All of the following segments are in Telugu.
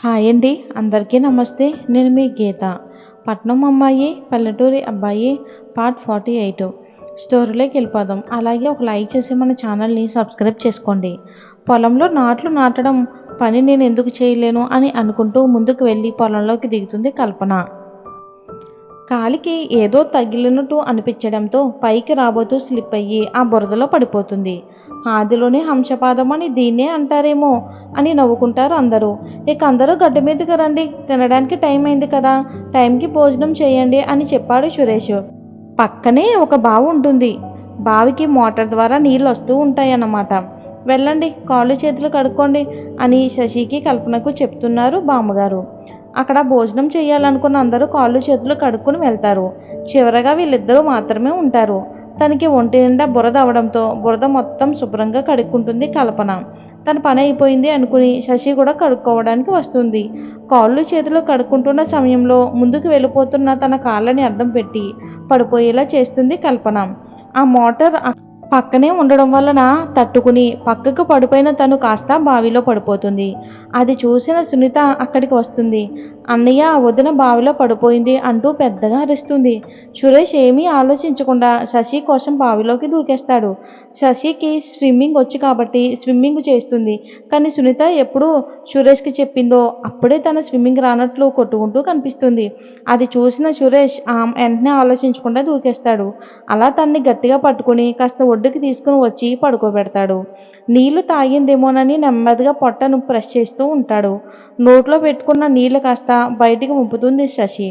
హాయ్ అండి, అందరికీ నమస్తే. నేను మీ గీత. పట్నం అమ్మాయి పల్లెటూరి అబ్బాయి పార్ట్ 48 స్టోరీలోకి వెళ్ళిపోదాం. అలాగే ఒక లైక్ చేసి మన ఛానల్ని సబ్స్క్రైబ్ చేసుకోండి. పొలంలో నాట్లు నాటడం పని నేను ఎందుకు చేయలేను అని అనుకుంటూ ముందుకు వెళ్ళి పొలంలోకి దిగుతుంది కల్పన. కాలికి ఏదో తగిలినట్టు అనిపించడంతో పైకి రాబోతూ స్లిప్ అయ్యి ఆ బురదలో పడిపోతుంది. ఆదిలోనే హంసపాదం అని దీన్నే అంటారేమో అని నవ్వుకుంటారు అందరూ. ఇక అందరూ గడ్డ మీదకి రండి, తినడానికి టైం అయింది కదా, టైంకి భోజనం చేయండి అని చెప్పాడు సురేష్. పక్కనే ఒక బావి ఉంటుంది. బావికి మోటార్ ద్వారా నీళ్ళు వస్తూ ఉంటాయన్నమాట. వెళ్ళండి, కాళ్ళు చేతులు కడుక్కోండి అని శశికి కల్పనకు చెప్తున్నారు బామ్మగారు. అక్కడ భోజనం చేయాలనుకున్న అందరూ కాళ్ళు చేతులు కడుక్కుని వెళ్తారు. చివరగా వీళ్ళిద్దరూ మాత్రమే ఉంటారు. తనకి ఒంటి నిండా బురద అవడంతో బురద మొత్తం శుభ్రంగా కడుక్కుంటుంది కల్పన. తన పని అయిపోయింది అనుకుని శశి కూడా కడుక్కోవడానికి వస్తుంది. కాళ్ళు చేతులు కడుక్కుంటున్న సమయంలో ముందుకు వెళ్ళిపోతున్న తన కాళ్ళని అడ్డం పెట్టి పడిపోయేలా చేస్తుంది కల్పన. ఆ మోటార్ పక్కనే ఉండడం వలన తట్టుకుని పక్కకు పడిపోయిన తను కాస్త బావిలో పడిపోతుంది. అది చూసిన సునీత అక్కడికి వస్తుంది. అన్నయ్య, వదిన బావిలో పడిపోయింది అంటూ పెద్దగా అరుస్తుంది. సురేష్ ఏమీ ఆలోచించకుండా శశి కోసం బావిలోకి దూకేస్తాడు. శశికి స్విమ్మింగ్ వచ్చు కాబట్టి స్విమ్మింగ్ చేస్తుంది. కానీ సునీత ఎప్పుడు సురేష్కి చెప్పిందో అప్పుడే తన స్విమ్మింగ్ రానట్లు కొట్టుకుంటూ కనిపిస్తుంది. అది చూసిన సురేష్ వెంటనే ఆలోచించకుండా దూకేస్తాడు. అలా తన్ని గట్టిగా పట్టుకుని కాస్త ఒడ్డుకి తీసుకుని వచ్చి పడుకోబెడతాడు. నీళ్లు తాగిందేమోనని నెమ్మదిగా పొట్టను ప్రెస్ చేస్తూ ఉంటాడు. నోట్లో పెట్టుకున్న నీళ్లు కాస్త బయటికి ముంపుతుంది శశి.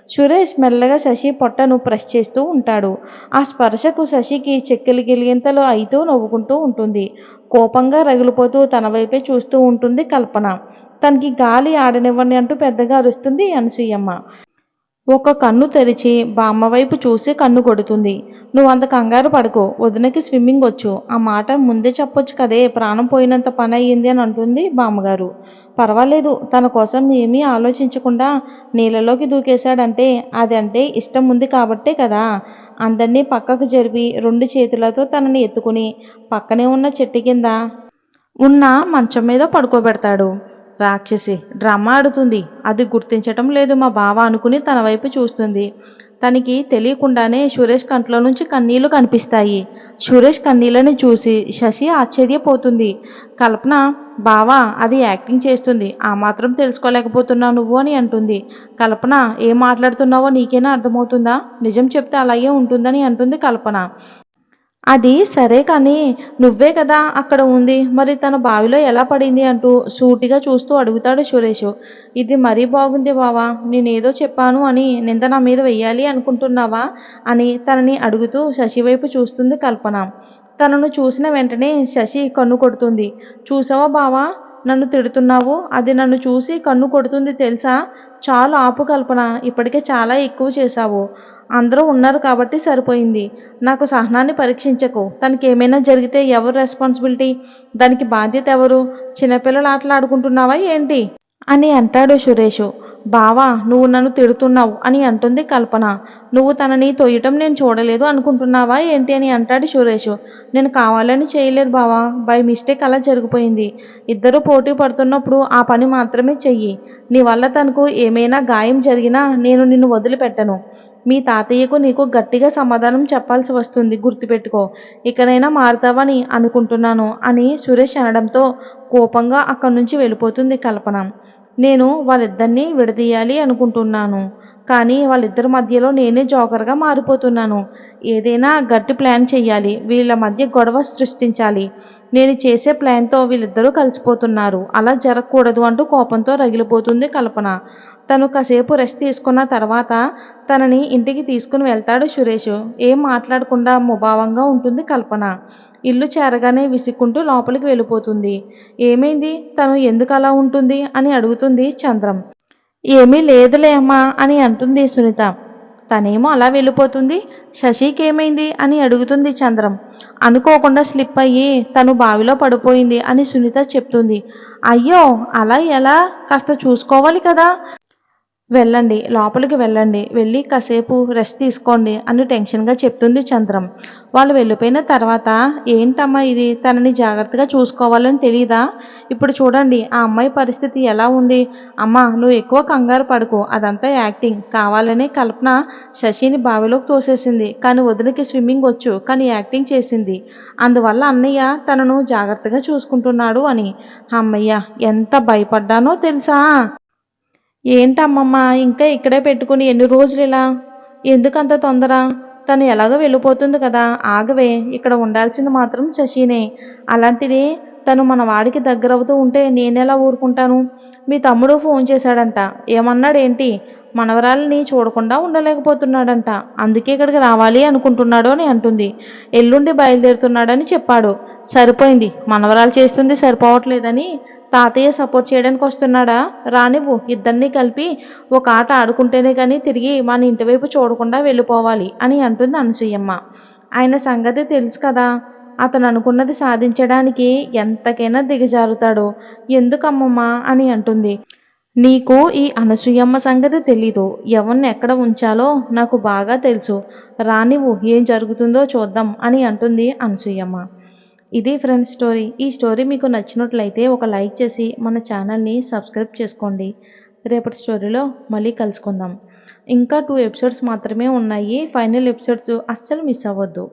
సురేష్ మెల్లగా శశి పొట్టను ప్రెస్ చేస్తూ ఉంటాడు. ఆ స్పర్శకు శశికి చెక్కిలి గిలిగింతలు అయితూ నవ్వుకుంటూ ఉంటుంది. కోపంగా రగిలిపోతూ తన వైపే చూస్తూ ఉంటుంది కల్పన. తనకి గాలి ఆడనివ్వండి అంటూ పెద్దగా అరుస్తుంది అనసూయమ్మ. ఒక కన్ను తెరిచి బామ్మ వైపు చూసి కన్ను కొడుతుంది. నువ్వంత కంగారు పడుకో, వదినకి స్విమ్మింగ్ వచ్చు, ఆ మాట ముందే చెప్పొచ్చు కదే, ప్రాణం పోయినంత పని అయ్యింది అని అంటుంది బామ్మగారు. పర్వాలేదు, తన కోసం ఏమీ ఆలోచించకుండా నీళ్ళలోకి దూకేశాడంటే అది అంటే ఇష్టం ఉంది కాబట్టే కదా. అందరినీ పక్కకు జరిపి 2 చేతులతో తనని ఎత్తుకుని పక్కనే ఉన్న చెట్టు కింద ఉన్న మంచం మీద పడుకోబెడతాడు. రాక్షసి డ్రామా ఆడుతుంది, అది గుర్తించటం లేదు మా బావ అనుకుని తన వైపు చూస్తుంది. తనకి తెలియకుండానే సురేష్ కంట్లో నుంచి కన్నీళ్లు కనిపిస్తాయి. సురేష్ కన్నీళ్ళని చూసి శశి ఆశ్చర్యపోతుంది. కల్పన, బావా అది యాక్టింగ్ చేస్తుంది, ఆ మాత్రం తెలుసుకోలేకపోతున్నావు నువ్వు అని అంటుంది. కల్పన, ఏం మాట్లాడుతున్నావో నీకేనా అర్థమవుతుందా, నిజం చెప్తే అలాగే ఉంటుందని అంటుంది కల్పన. అది సరే కానీ నువ్వే కదా అక్కడ ఉంది, మరి తన బావిలో ఎలా పడింది అంటూ సూటిగా చూస్తూ అడుగుతాడు సురేష్. ఇది మరీ బాగుంది బావా, నేనేదో చెప్పాను అని నింద నా మీద వెయ్యాలి అనుకుంటున్నావా అని తనని అడుగుతూ శశి వైపు చూస్తుంది కల్పన. తనను చూసిన వెంటనే శశి కన్ను కొడుతుంది. చూసావా బావా, నన్ను తిడుతున్నావు, అది నన్ను చూసి కన్ను కొడుతుంది తెలుసా. చాలు ఆపు కల్పన, ఇప్పటికే చాలా ఎక్కువ చేశావు. అందరూ ఉన్నారు కాబట్టి సరిపోయింది. నాకు సహనాన్ని పరీక్షించకు. తనకి ఏమైనా జరిగితే ఎవరు రెస్పాన్సిబిలిటీ, దానికి బాధ్యత ఎవరు. చిన్నపిల్లలు ఆటలాడుకుంటున్నావా ఏంటి అని అంటాడు సురేష్. బావా, నువ్వు నన్ను తిడుతున్నావు అని అంటుంది కల్పన. నువ్వు తనని తొయ్యటం నేను చూడలేదు అనుకుంటున్నావా ఏంటి అని అంటాడు సురేష్. నేను కావాలని చేయలేదు బావా, బై మిస్టేక్ అలా జరిగిపోయింది. ఇద్దరు పోటీ పడుతున్నప్పుడు ఆ పని మాత్రమే చెయ్యి. నీ వల్ల తనకు ఏమైనా గాయం జరిగినా నేను నిన్ను వదిలిపెట్టను. మీ తాతయ్యకు నీకు గట్టిగా సమాధానం చెప్పాల్సి వస్తుంది, గుర్తుపెట్టుకో. ఇకనైనా మారుతావని అనుకుంటున్నాను అని సురేష్ అనడంతో కోపంగా అక్కడి నుంచి వెళ్ళిపోతుంది కల్పన. నేను వాళ్ళిద్దరినీ విడదీయాలి అనుకుంటున్నాను, కానీ వాళ్ళిద్దరి మధ్యలో నేనే జోకర్గా మారిపోతున్నాను. ఏదైనా గట్టి ప్లాన్ చెయ్యాలి, వీళ్ళ మధ్య గొడవ సృష్టించాలి. నేను చేసే ప్లాన్తో వీళ్ళిద్దరూ కలిసిపోతున్నారు, అలా జరగకూడదు అంటూ కోపంతో రగిలిపోతుంది కల్పన. తను కాసేపు రెస్ట్ తీసుకున్న తర్వాత తనని ఇంటికి తీసుకుని వెళ్తాడు సురేష్. ఏం మాట్లాడకుండా ముభావంగా ఉంటుంది కల్పన. ఇల్లు చేరగానే విసుక్కుంటూ లోపలికి వెళ్ళిపోతుంది. ఏమైంది, తను ఎందుకు అలా ఉంటుంది అని అడుగుతుంది చంద్రం. ఏమీ లేదులే అమ్మా అని అంటుంది సునీత. తనేమో అలా వెళ్ళిపోతుంది. శశికి ఏమైంది అని అడుగుతుంది చంద్రం. అనుకోకుండా స్లిప్ అయ్యి తను బావిలో పడిపోయింది అని సునీత చెప్తుంది. అయ్యో, అలా ఎలా, కాస్త చూసుకోవాలి కదా. వెళ్ళండి. లోపలికి వెళ్ళండి. వెళ్ళి కాసేపు రెస్ట్ తీసుకోండి అని టెన్షన్‌గా చెప్తుంది చంద్రం. వాళ్ళు వెళ్ళిపోయిన తర్వాత ఏంటమ్మా ఇది? తనని జాగ్రత్తగా చూసుకోవాలని తెలీదా? ఇప్పుడు చూడండి ఆ అమ్మాయి పరిస్థితి ఎలా ఉంది? అమ్మా నువ్వు ఎక్కువ కంగారు పడకు. అదంతా యాక్టింగ్. కావాలనే కల్పన శశిని బావిలోకి తోసేసింది. కానీ వదినకి స్విమ్మింగ్ వచ్చు. కానీ యాక్టింగ్ చేసింది. అందువల్ల అన్నయ్య తనను జాగ్రత్తగా చూసుకుంటున్నాడు అని. హమ్మయ్య! ఎంత భయపడ్డానో తెలుసా? ఏంటమ్మమ్మ ఇంకా ఇక్కడే పెట్టుకుని ఎన్ని రోజులిలా? ఎందుకంత తొందర? తను ఎలాగో వెళ్ళిపోతుంది కదా! ఆగవే! ఇక్కడ ఉండాల్సింది మాత్రం శశినే. అలాంటిది తను మన వాడికి దగ్గరవుతూ ఉంటే నేనెలా ఊరుకుంటాను? మీ తమ్ముడు ఫోన్ చేశాడంట. ఏమన్నాడేంటి? మనవరాలిని చూడకుండా ఉండలేకపోతున్నాడంట. అందుకే ఇక్కడికి రావాలి అనుకుంటున్నాడు అని అంటుంది. ఎల్లుండి బయలుదేరుతున్నాడని చెప్పాడు. సరిపోయింది. మనవరాలు చేస్తుంది సరిపోవట్లేదని తాతయ్య సపోర్ట్ చేయడానికి వస్తున్నాడా? రానివ్వు. ఇద్దరిని కలిపి ఒక ఆట ఆడుకుంటేనే కానీ తిరిగి మన ఇంటి వైపు చూడకుండా వెళ్ళిపోవాలి అని అంటుంది అనసూయమ్మ. ఆయన సంగతి తెలుసు కదా! అతను అనుకున్నది సాధించడానికి ఎంతకైనా దిగజారుతాడు. ఎందుకమ్మమ్మా అని అంటుంది. నీకు ఈ అనసూయమ్మ సంగతి తెలీదు. ఎవరిని ఎక్కడ ఉంచాలో నాకు బాగా తెలుసు. రానివ్వు ఏం జరుగుతుందో చూద్దాం అని అంటుంది అనసూయమ్మ. ఇది ఫ్రెండ్స్ స్టోరీ. ఈ స్టోరీ మీకు నచ్చినట్లయితే ఒక లైక్ చేసి మన ఛానల్ని సబ్స్క్రైబ్ చేసుకోండి. రేపటి స్టోరీలో మళ్ళీ కలుసుకుందాం. ఇంకా 2 ఎపిసోడ్స్ మాత్రమే ఉన్నాయి. ఫైనల్ ఎపిసోడ్స్ అస్సలు మిస్ అవ్వద్దు.